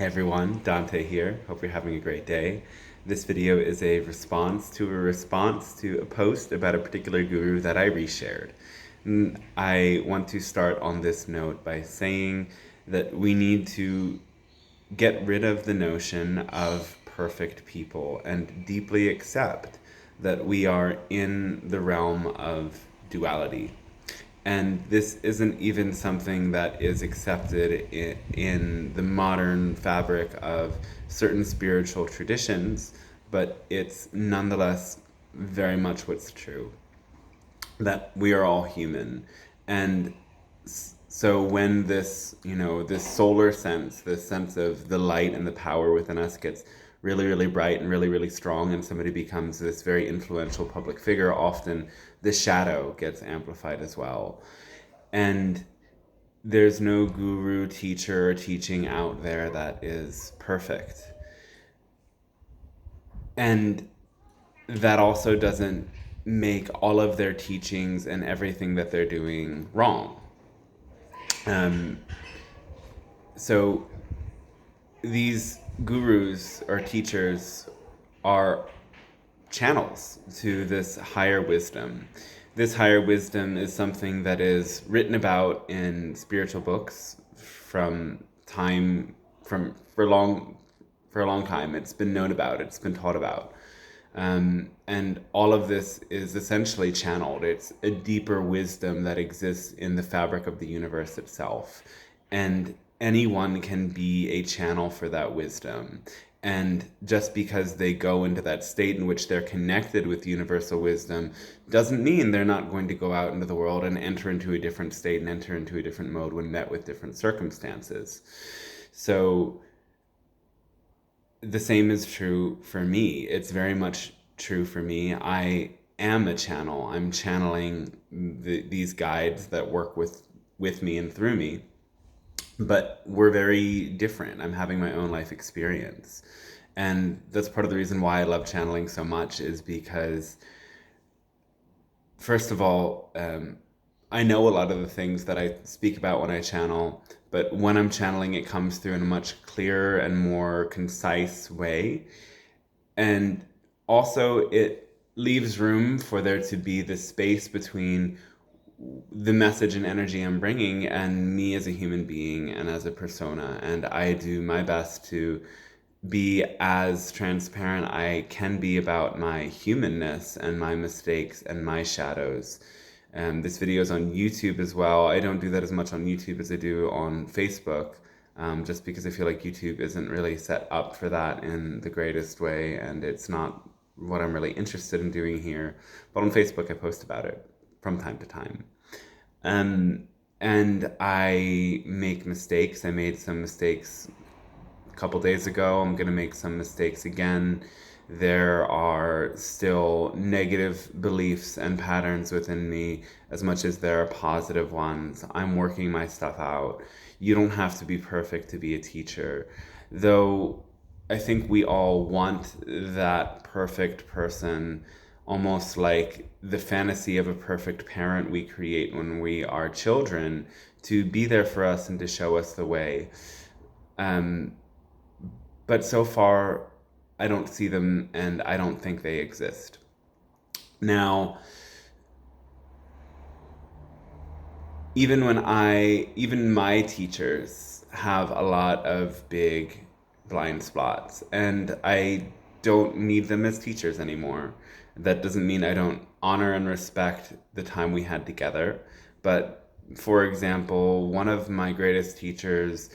Hey everyone, Dante here. Hope you're having a great day. This video is a response to a post about a particular guru that I reshared. I want to start on this note by saying that we need to get rid of the notion of perfect people and deeply accept that we are in the realm of duality. And this isn't even something that is accepted in the modern fabric of certain spiritual traditions, but it's nonetheless very much what's true, that we are all human. And so when this solar sense, this sense of the light and the power within us gets really, really bright and really, really strong, and somebody becomes this very influential public figure, often the shadow gets amplified as well. And there's no guru, teacher, or teaching out there that is perfect. And that also doesn't make all of their teachings and everything that they're doing wrong. Um, so these gurus or teachers are channels to this higher wisdom. This higher wisdom is something that is written about in spiritual books from time from for a long time. It's been known about, it's been taught about. And all of this is essentially channeled. It's a deeper wisdom that exists in the fabric of the universe itself. And anyone can be a channel for that wisdom. And just because they go into that state in which they're connected with universal wisdom doesn't mean they're not going to go out into the world and enter into a different state and enter into a different mode when met with different circumstances. So the same is true for me. It's very much true for me. I am a channel. I'm channeling these guides that work with me and through me. But we're very different. I'm having my own life experience. And that's part of the reason why I love channeling so much, is because, first of all, I know a lot of the things that I speak about when I channel, but when I'm channeling, it comes through in a much clearer and more concise way. And also, it leaves room for there to be this space between the message and energy I'm bringing and me as a human being and as a persona. And I do my best to be as transparent I can be about my humanness and my mistakes and my shadows. This video is on YouTube as well. I don't do that as much on YouTube as I do on Facebook, just because I feel like YouTube isn't really set up for that in the greatest way, and it's not what I'm really interested in doing here. But on Facebook, I post about it from time to time. And I make mistakes. I made some mistakes a couple days ago. I'm going to make some mistakes again. There are still negative beliefs and patterns within me as much as there are positive ones. I'm working my stuff out. You don't have to be perfect to be a teacher. Though I think we all want that perfect person, almost like the fantasy of a perfect parent we create when we are children, to be there for us and to show us the way. But so far, I don't see them, and I don't think they exist. Now, even my teachers have a lot of big blind spots, and I don't need them as teachers anymore. That doesn't mean I don't honor and respect the time we had together. But for example, one of my greatest teachers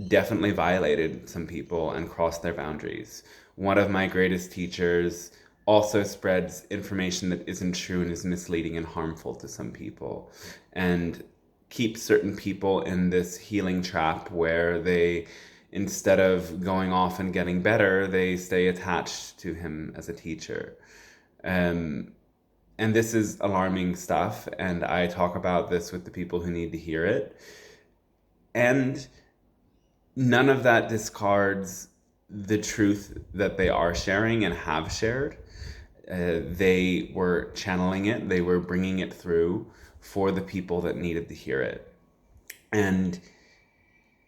definitely violated some people and crossed their boundaries. One of my greatest teachers also spreads information that isn't true and is misleading and harmful to some people, and keeps certain people in this healing trap where they, instead of going off and getting better, they stay attached to him as a teacher. And this is alarming stuff, and I talk about this with the people who need to hear it. And none of that discards the truth that they are sharing and have shared. They were channeling it, they were bringing it through for the people that needed to hear it. And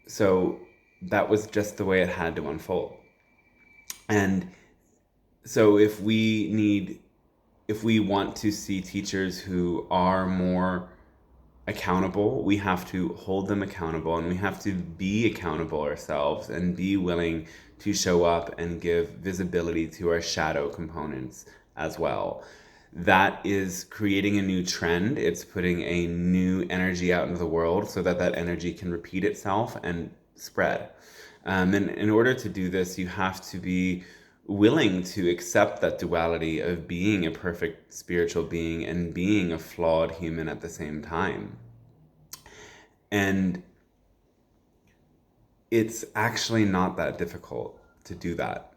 so that was just the way it had to unfold. And so if we want to see teachers who are more accountable, we have to hold them accountable, and we have to be accountable ourselves and be willing to show up and give visibility to our shadow components as well. That is creating a new trend. It's putting a new energy out into the world so that that energy can repeat itself and spread. And in order to do this, you have to be willing to accept that duality of being a perfect spiritual being and being a flawed human at the same time. And it's actually not that difficult to do that.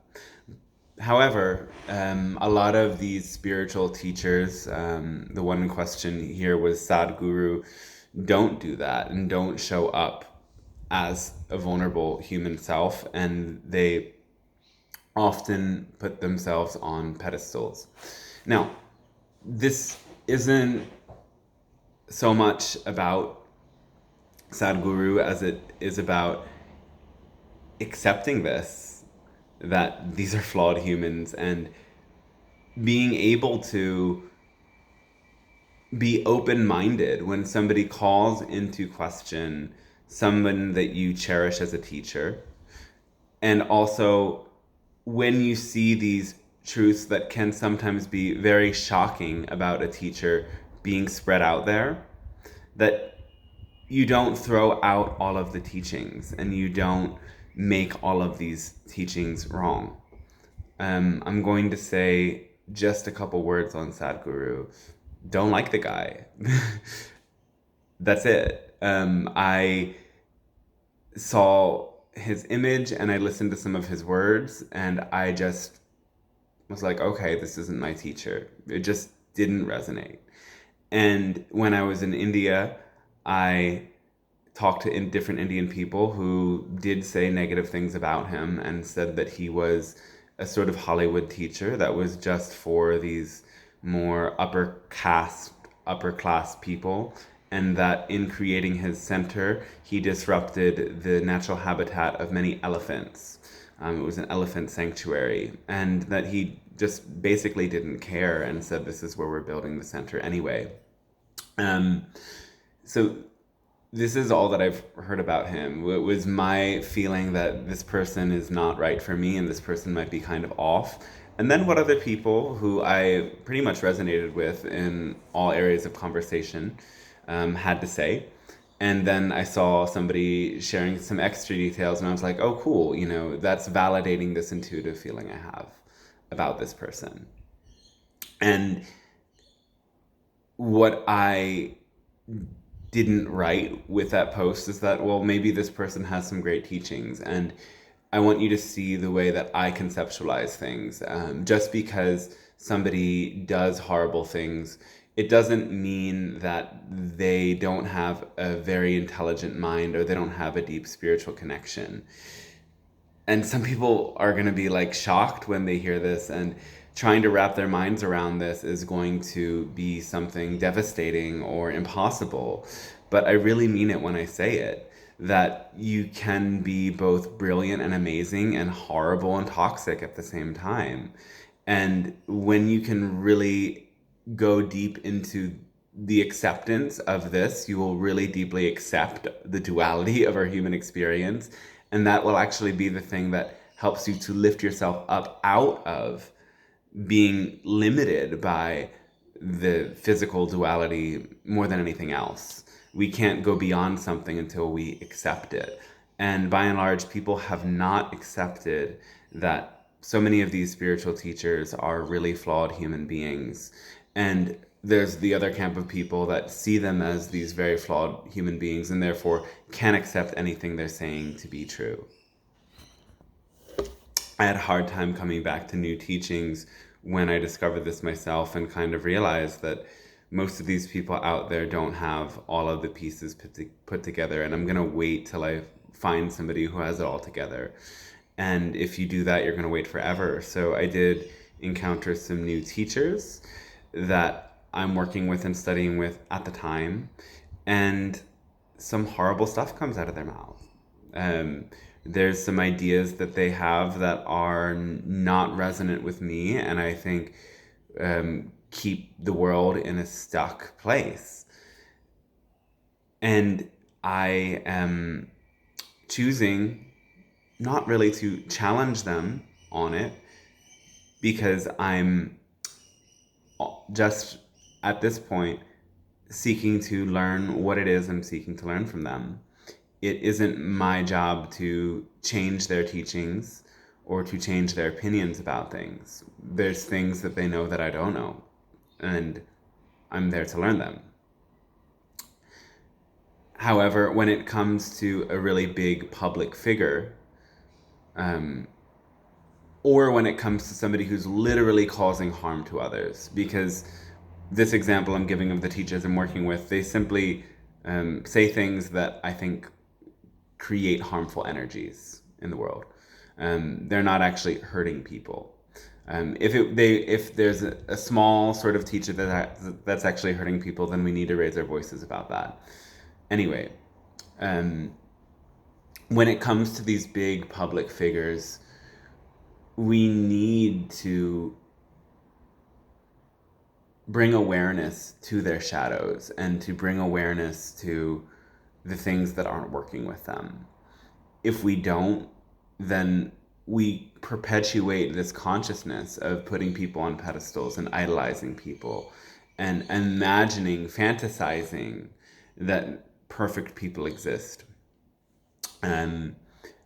However, a lot of these spiritual teachers, the one in question here was Sadhguru, don't do that and don't show up as a vulnerable human self, and they often put themselves on pedestals. Now, this isn't so much about Sadhguru as it is about accepting this, that these are flawed humans, and being able to be open-minded when somebody calls into question someone that you cherish as a teacher, and also when you see these truths that can sometimes be very shocking about a teacher being spread out there, that you don't throw out all of the teachings and you don't make all of these teachings wrong. I'm going to say just a couple words on Sadhguru. Don't like the guy. That's it. I saw his image and I listened to some of his words, and I just was like, okay, this isn't my teacher. It just didn't resonate. And when I was in India, I talked to different Indian people who did say negative things about him and said that he was a sort of Hollywood teacher that was just for these more upper class people, and that in creating his center, he disrupted the natural habitat of many elephants. It was an elephant sanctuary, and that he just basically didn't care and said, this is where we're building the center anyway. So this is all that I've heard about him. It was my feeling that this person is not right for me and this person might be kind of off. And then what other people who I pretty much resonated with in all areas of conversation had to say. And then I saw somebody sharing some extra details and I was like, oh, cool, that's validating this intuitive feeling I have about this person. And what I didn't write with that post is that, well, maybe this person has some great teachings, and I want you to see the way that I conceptualize things. Just because somebody does horrible things, it doesn't mean that they don't have a very intelligent mind or they don't have a deep spiritual connection. And some people are going to be like shocked when they hear this, and trying to wrap their minds around this is going to be something devastating or impossible. But I really mean it when I say it, that you can be both brilliant and amazing and horrible and toxic at the same time. And when you can really go deep into the acceptance of this, you will really deeply accept the duality of our human experience. And that will actually be the thing that helps you to lift yourself up out of being limited by the physical duality more than anything else. We can't go beyond something until we accept it. And by and large, people have not accepted that so many of these spiritual teachers are really flawed human beings. And there's the other camp of people that see them as these very flawed human beings and therefore can't accept anything they're saying to be true. I had a hard time coming back to new teachings when I discovered this myself and kind of realized that most of these people out there don't have all of the pieces put together, and I'm going to wait till I find somebody who has it all together. And if you do that, you're going to wait forever. So I did encounter some new teachers that I'm working with and studying with at the time, and some horrible stuff comes out of their mouth. There's some ideas that they have that are not resonant with me, and I think keep the world in a stuck place. And I am choosing not really to challenge them on it, because I'm just at this point seeking to learn what it is I'm seeking to learn from them. It isn't my job to change their teachings or to change their opinions about things. There's things that they know that I don't know, and I'm there to learn them. However, when it comes to a really big public figure, or when it comes to somebody who's literally causing harm to others, because this example I'm giving of the teachers I'm working with, they simply say things that I think create harmful energies in the world. They're not actually hurting people. If there's a small sort of teacher that's actually hurting people, then we need to raise our voices about that. Anyway, when it comes to these big public figures, we need to bring awareness to their shadows and to bring awareness to the things that aren't working with them. If we don't, then we perpetuate this consciousness of putting people on pedestals and idolizing people and imagining, fantasizing that perfect people exist. And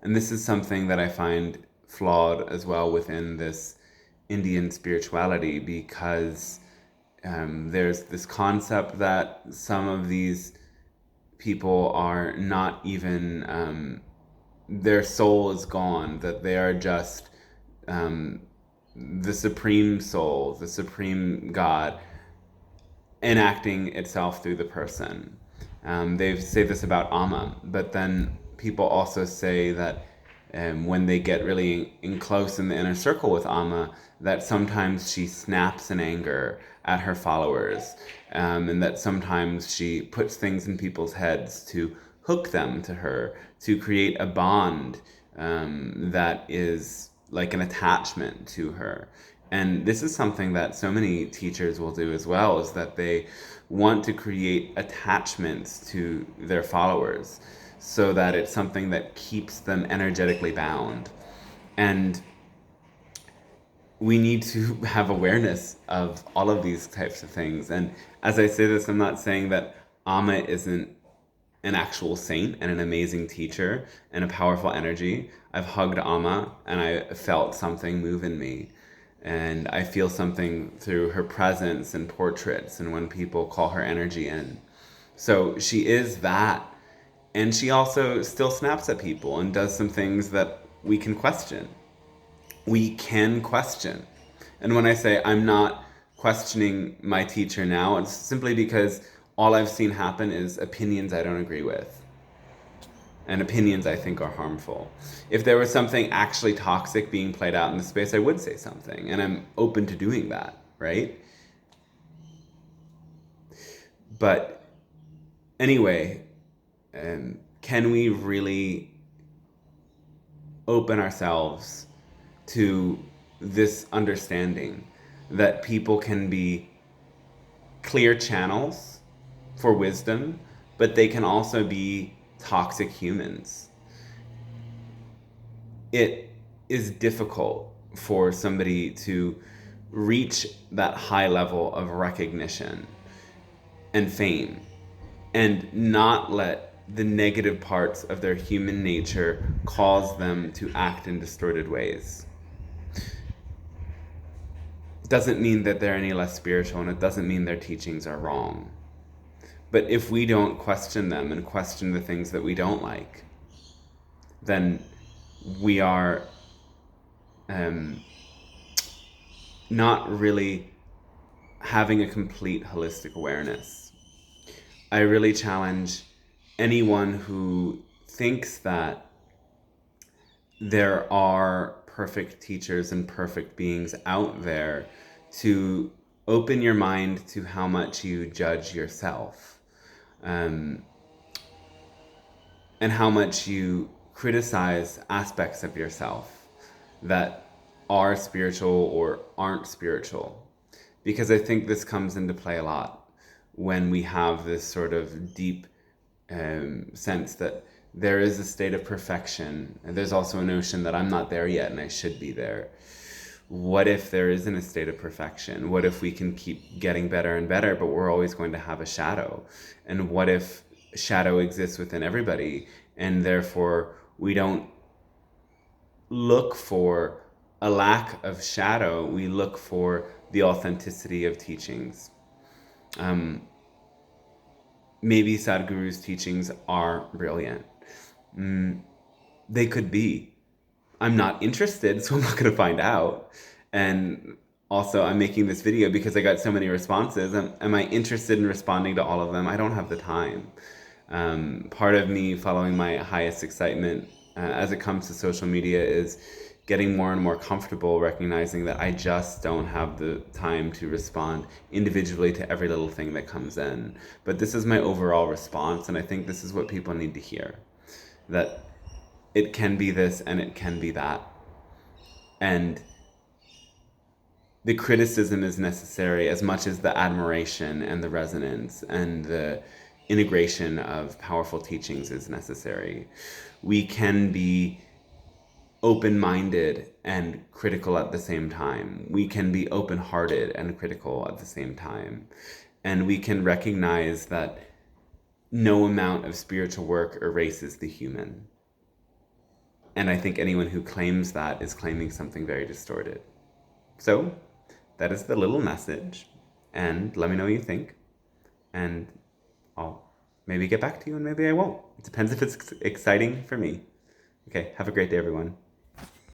this is something that I find flawed as well within this Indian spirituality, because there's this concept that some of these people are not even, their soul is gone, that they are just the supreme soul, the supreme God, enacting itself through the person. They say this about Amma, but then people also say that when they get really in close in the inner circle with Amma, that sometimes she snaps in anger at her followers, and that sometimes she puts things in people's heads to hook them to her, to create a bond that is like an attachment to her. And this is something that so many teachers will do as well, is that they want to create attachments to their followers so that it's something that keeps them energetically bound. And we need to have awareness of all of these types of things. And as I say this, I'm not saying that Amma isn't an actual saint and an amazing teacher and a powerful energy. I've hugged Amma and I felt something move in me. And I feel something through her presence and portraits and when people call her energy in. So she is that. And she also still snaps at people and does some things that we can question. We can question. And when I say I'm not questioning my teacher now, it's simply because all I've seen happen is opinions I don't agree with. And opinions I think are harmful. If there was something actually toxic being played out in the space, I would say something. And I'm open to doing that, right? But anyway, can we really open ourselves to this understanding that people can be clear channels for wisdom, but they can also be toxic humans? It is difficult for somebody to reach that high level of recognition and fame and not let the negative parts of their human nature cause them to act in distorted ways. It doesn't mean that they're any less spiritual, and it doesn't mean their teachings are wrong. But if we don't question them and question the things that we don't like, then we are not really having a complete holistic awareness. I really challenge anyone who thinks that there are perfect teachers and perfect beings out there to open your mind to how much you judge yourself, and how much you criticize aspects of yourself that are spiritual or aren't spiritual. Because I think this comes into play a lot when we have this sort of deep sense that there is a state of perfection, and there's also a notion that I'm not there yet and I should be there. What if there isn't a state of perfection? What if we can keep getting better and better, but we're always going to have a shadow? And what if shadow exists within everybody, and therefore we don't look for a lack of shadow, we look for the authenticity of teachings. Maybe Sadhguru's teachings are brilliant. They could be. I'm not interested, so I'm not going to find out. And also, I'm making this video because I got so many responses. Am I interested in responding to all of them? I don't have the time. Part of me following my highest excitement as it comes to social media is getting more and more comfortable recognizing that I just don't have the time to respond individually to every little thing that comes in. But this is my overall response, and I think this is what people need to hear. That it can be this and it can be that. And the criticism is necessary as much as the admiration and the resonance and the integration of powerful teachings is necessary. We can be open-minded and critical at the same time. We can be open-hearted and critical at the same time. And we can recognize that no amount of spiritual work erases the human. And I think anyone who claims that is claiming something very distorted. So that is the little message. And let me know what you think. And I'll maybe get back to you and maybe I won't. It depends if it's exciting for me. Okay, have a great day, everyone.